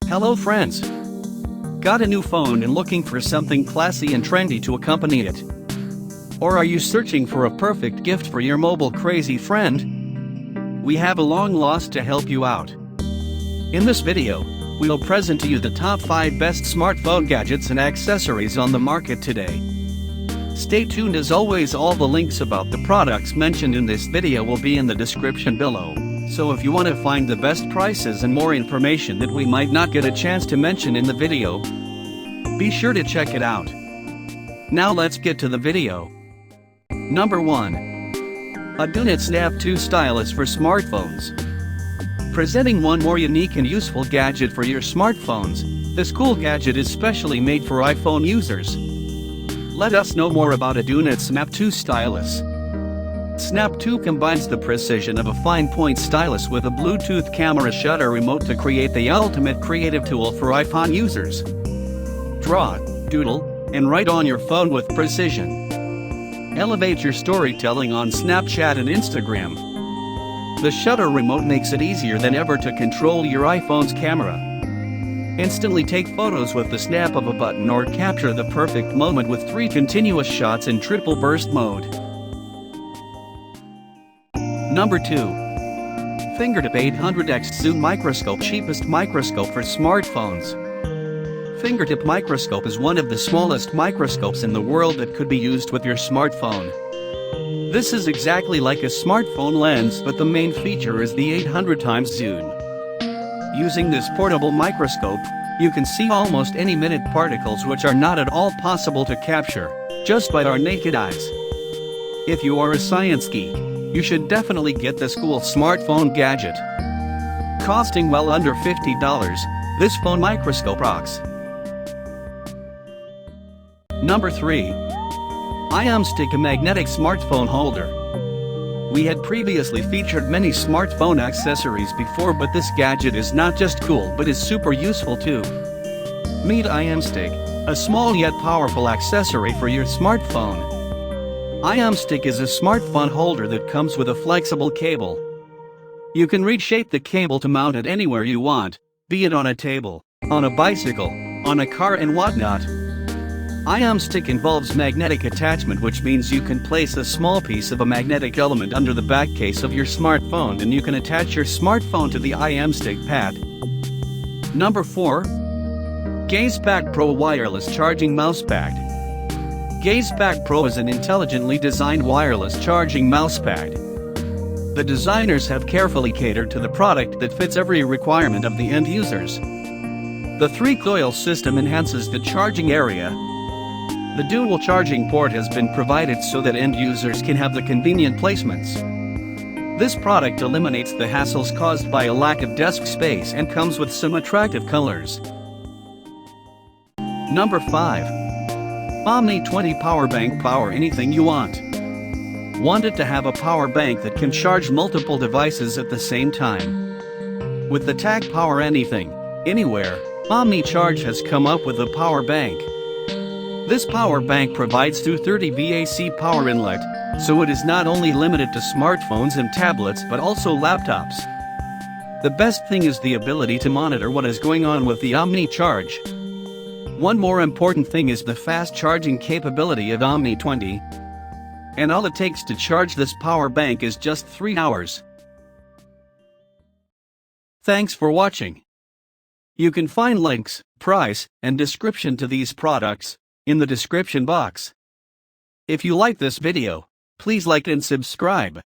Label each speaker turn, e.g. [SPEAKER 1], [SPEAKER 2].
[SPEAKER 1] Hello friends! Got a new phone and looking for something classy and trendy to accompany it? Or are you searching for a perfect gift for your mobile crazy friend? We have a long lost to help you out. In this video, we'll present to you the top 5 best smartphone gadgets and accessories on the market today. Stay tuned as always. All the links about the products mentioned in this video will be in the description below. So if you want to find the best prices and more information that we might not get a chance to mention in the video, be sure to check it out. Now let's get to the video. Number 1. Adonit Snap 2 Stylus for smartphones. Presenting one more unique and useful gadget for your smartphones, this cool gadget is specially made for iPhone users. Let us know more about Adonit Snap 2 Stylus. Snap 2 combines the precision of a fine-point stylus with a Bluetooth camera shutter remote to create the ultimate creative tool for iPhone users. Draw, doodle, and write on your phone with precision. Elevate your storytelling on Snapchat and Instagram. The shutter remote makes it easier than ever to control your iPhone's camera. Instantly take photos with the snap of a button or capture the perfect moment with 3 continuous shots in triple burst mode. Number 2. Fingertip 800x Zoom Microscope. Cheapest microscope for smartphones. Fingertip microscope is one of the smallest microscopes in the world that could be used with your smartphone. This is exactly like a smartphone lens, but the main feature is the 800x zoom. Using this portable microscope, you can see almost any minute particles which are not at all possible to capture just by our naked eyes. If you are a science geek, you should definitely get this cool smartphone gadget. Costing well under $50, this phone microscope rocks. Number 3. IMStick, a magnetic smartphone holder. We had previously featured many smartphone accessories before, but this gadget is not just cool but is super useful too. Meet IMStick, a small yet powerful accessory for your smartphone. IMStick is a smartphone holder that comes with a flexible cable. You can reshape the cable to mount it anywhere you want, be it on a table, on a bicycle, on a car and whatnot. IMStick involves magnetic attachment, which means you can place a small piece of a magnetic element under the back case of your smartphone and you can attach your smartphone to the IMStick pad. Number 4. Gazepad Pro Wireless Charging Mousepad. Gazepad Pro is an intelligently designed wireless charging mousepad. The designers have carefully catered to the product that fits every requirement of the end users. The 3-coil system enhances the charging area. The dual charging port has been provided so that end users can have the convenient placements. This product eliminates the hassles caused by a lack of desk space and comes with some attractive colors. Number 5. Omni 20 Powerbank. Power anything you want. Wanted to have a power bank that can charge multiple devices at the same time? With the tag Power Anything, Anywhere, Omni Charge has come up with a power bank. This power bank provides 230 VAC power inlet, so it is not only limited to smartphones and tablets but also laptops. The best thing is the ability to monitor what is going on with the Omni Charge. One more important thing is the fast charging capability of Omni 20. And all it takes to charge this power bank is just 3 hours. Thanks for watching. You can find links, price, and description to these products in the description box. If you like this video, please like and subscribe.